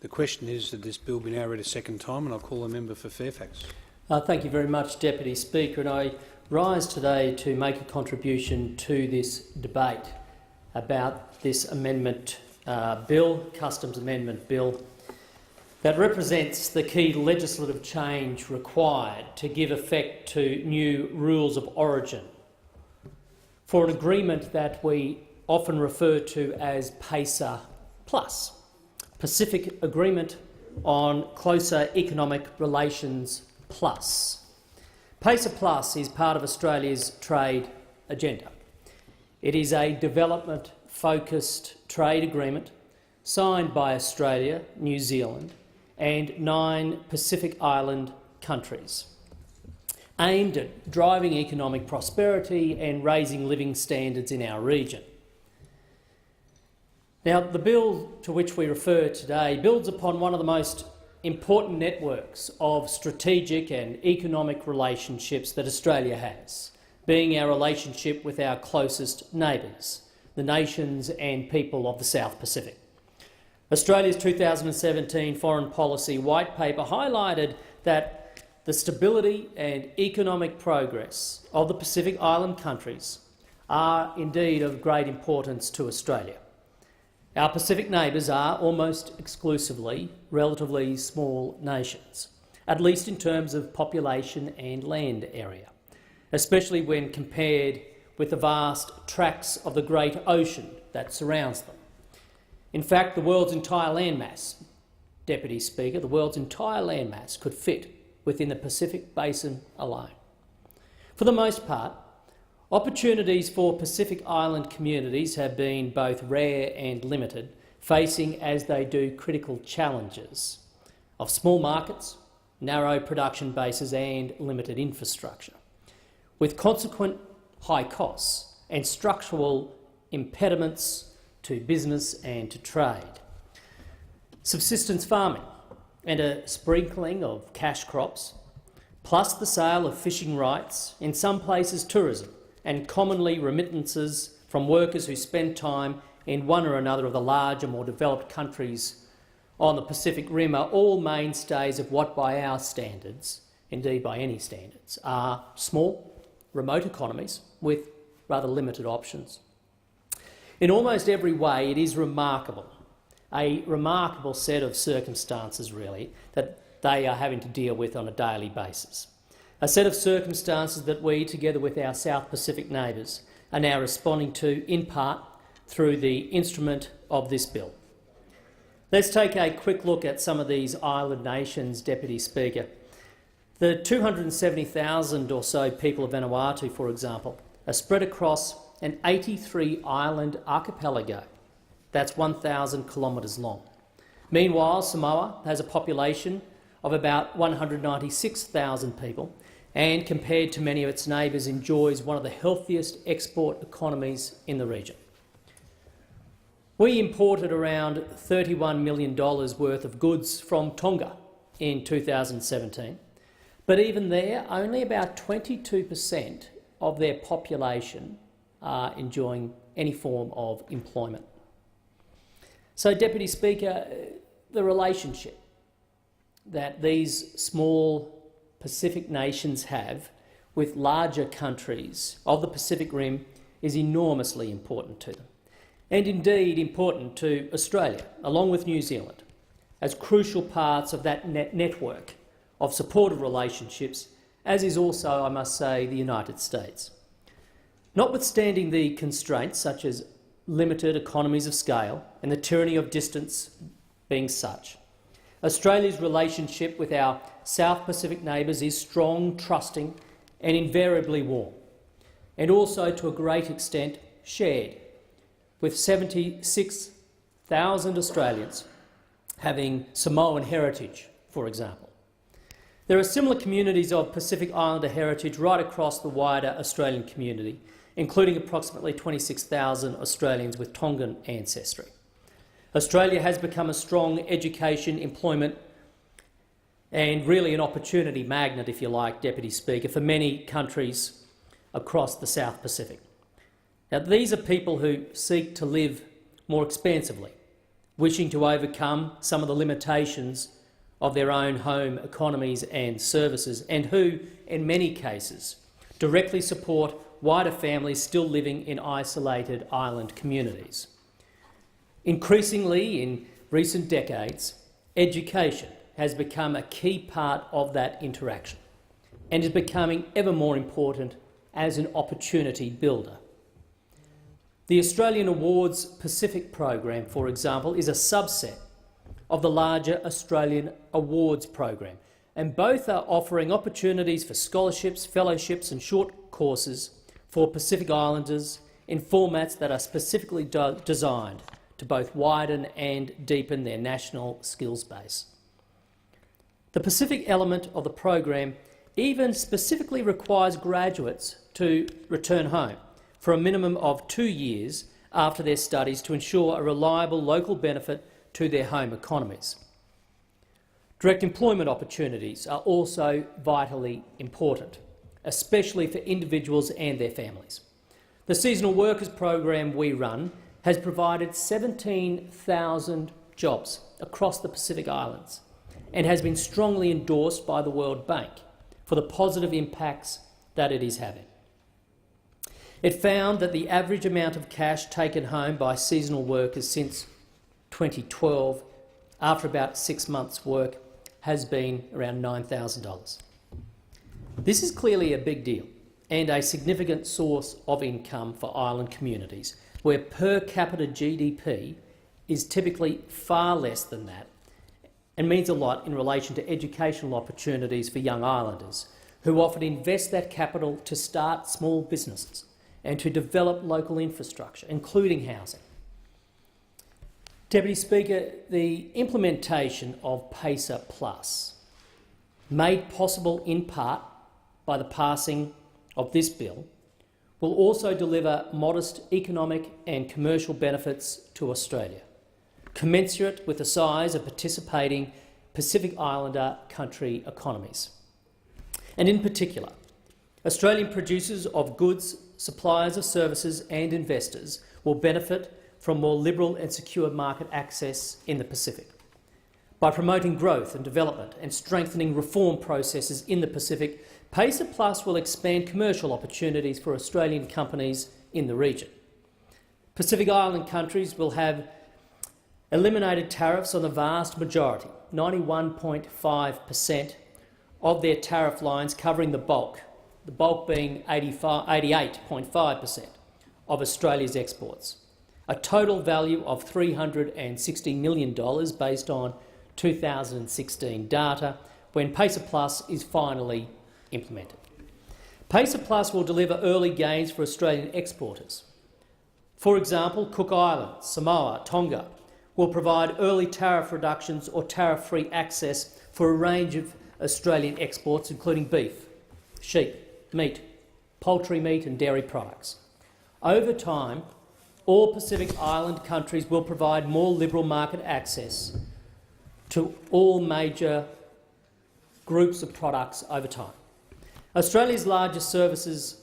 The question is that this bill be now read a second time, and I'll call the member for Fairfax. Thank you very much, Deputy Speaker. And I rise today to make a contribution to this debate about this amendment bill, Customs Amendment Bill, that represents the key legislative change required to give effect to new rules of origin for an agreement that we often refer to as PACER Plus, Pacific Agreement on Closer Economic Relations Plus. PACER Plus is part of Australia's trade agenda. It is a development-focused trade agreement signed by Australia, New Zealand and 9 Pacific Island countries, aimed at driving economic prosperity and raising living standards in our region. Now, the bill to which we refer today builds upon one of the most important networks of strategic and economic relationships that Australia has, being our relationship with our closest neighbours, the nations and people of the South Pacific. Australia's 2017 Foreign Policy White Paper highlighted that the stability and economic progress of the Pacific Island countries are indeed of great importance to Australia. Our Pacific neighbours are almost exclusively relatively small nations, at least in terms of population and land area, especially when compared with the vast tracts of the great ocean that surrounds them. In fact, the world's entire landmass, Deputy Speaker, the world's entire landmass could fit within the Pacific Basin alone. For the most part, opportunities for Pacific Island communities have been both rare and limited, facing as they do critical challenges of small markets, narrow production bases and limited infrastructure, with consequent high costs and structural impediments to business and to trade. Subsistence farming and a sprinkling of cash crops, plus the sale of fishing rights, in some places tourism, and commonly remittances from workers who spend time in one or another of the larger, more developed countries on the Pacific Rim are all mainstays of what by our standards, indeed by any standards, are small, remote economies with rather limited options. In almost every way, it is remarkable, a remarkable set of circumstances, really, that they are having to deal with on a daily basis. A set of circumstances that we, together with our South Pacific neighbours, are now responding to, in part, through the instrument of this bill. Let's take a quick look at some of these island nations, Deputy Speaker. The 270,000 or so people of Vanuatu, for example, are spread across an 83-island archipelago that's 1,000 kilometres long. Meanwhile, Samoa has a population of about 196,000 people and, compared to many of its neighbours, enjoys one of the healthiest export economies in the region. We imported around $31 million worth of goods from Tonga in 2017, but even there, only about 22% of their population are enjoying any form of employment. So, Deputy Speaker, the relationship that these small Pacific nations have with larger countries of the Pacific Rim is enormously important to them, and indeed important to Australia, along with New Zealand, as crucial parts of that network of supportive relationships, as is also, I must say, the United States. Notwithstanding the constraints such as limited economies of scale and the tyranny of distance being such, Australia's relationship with our South Pacific neighbours is strong, trusting and invariably warm, and also to a great extent shared, with 76,000 Australians having Samoan heritage, for example. There are similar communities of Pacific Islander heritage right across the wider Australian community, including approximately 26,000 Australians with Tongan ancestry. Australia has become a strong education, employment and really an opportunity magnet, if you like, Deputy Speaker, for many countries across the South Pacific. Now, these are people who seek to live more expansively, wishing to overcome some of the limitations of their own home economies and services, and who, in many cases, directly support wider families still living in isolated island communities. Increasingly, in recent decades, education has become a key part of that interaction and is becoming ever more important as an opportunity builder. The Australian Awards Pacific program, for example, is a subset of the larger Australian Awards program, and both are offering opportunities for scholarships, fellowships and short courses for Pacific Islanders in formats that are specifically designed to both widen and deepen their national skills base. The Pacific element of the program even specifically requires graduates to return home for a minimum of 2 years after their studies to ensure a reliable local benefit to their home economies. Direct employment opportunities are also vitally important, especially for individuals and their families. The seasonal workers program we run has provided 17,000 jobs across the Pacific Islands and has been strongly endorsed by the World Bank for the positive impacts that it is having. It found that the average amount of cash taken home by seasonal workers since 2012, after about 6 months' work, has been around $9,000. This is clearly a big deal and a significant source of income for island communities, where per capita GDP is typically far less than that and means a lot in relation to educational opportunities for young islanders, who often invest that capital to start small businesses and to develop local infrastructure, including housing. Deputy Speaker, the implementation of PACER Plus, made possible in part by the passing of this bill, will also deliver modest economic and commercial benefits to Australia, commensurate with the size of participating Pacific Islander country economies. And in particular, Australian producers of goods, suppliers of services and investors will benefit from more liberal and secure market access in the Pacific. By promoting growth and development and strengthening reform processes in the Pacific, PACER Plus will expand commercial opportunities for Australian companies in the region. Pacific Island countries will have eliminated tariffs on the vast majority, 91.5% of their tariff lines covering the bulk being 88.5% of Australia's exports. A total value of $360 million based on 2016 data when PACER Plus is finally implemented. PACER Plus will deliver early gains for Australian exporters. For example, Cook Islands, Samoa, Tonga will provide early tariff reductions or tariff-free access for a range of Australian exports, including beef, sheep, meat, poultry meat and dairy products. Over time, all Pacific Island countries will provide more liberal market access to all major groups of products over time. Australia's largest services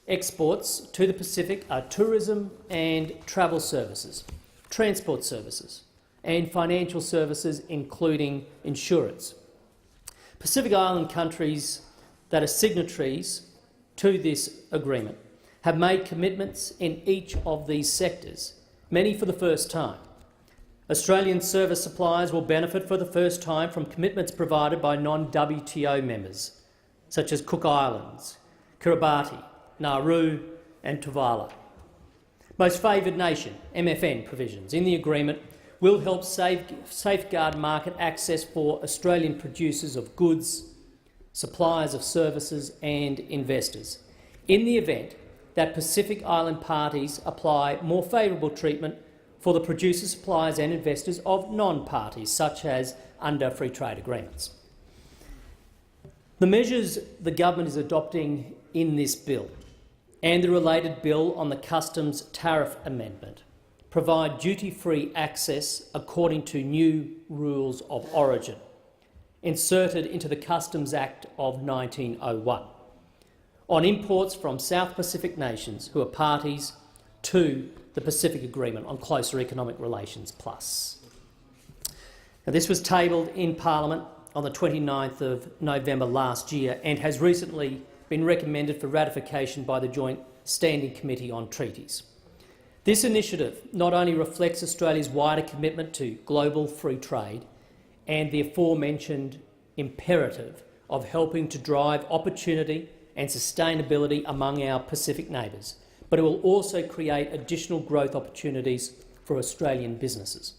exports to the Pacific are tourism and travel services, transport services, and financial services, including insurance. Pacific Island countries that are signatories to this agreement have made commitments in each of these sectors, many for the first time. Australian service suppliers will benefit for the first time from commitments provided by non-WTO members, such as Cook Islands, Kiribati, Nauru and Tuvalu. Most favoured nation, MFN provisions in the agreement will help safeguard market access for Australian producers of goods, suppliers of services and investors, in the event that Pacific Island parties apply more favourable treatment for the producers, suppliers and investors of non-parties, such as under free trade agreements. The measures the government is adopting in this bill and the related bill on the customs tariff amendment provide duty-free access according to new rules of origin inserted into the Customs Act of 1901 on imports from South Pacific nations who are parties to the Pacific Agreement on Closer Economic Relations Plus. Now, this was tabled in Parliament on the 29th of November last year and has recently been recommended for ratification by the Joint Standing Committee on Treaties. This initiative not only reflects Australia's wider commitment to global free trade and the aforementioned imperative of helping to drive opportunity and sustainability among our Pacific neighbours, but it will also create additional growth opportunities for Australian businesses.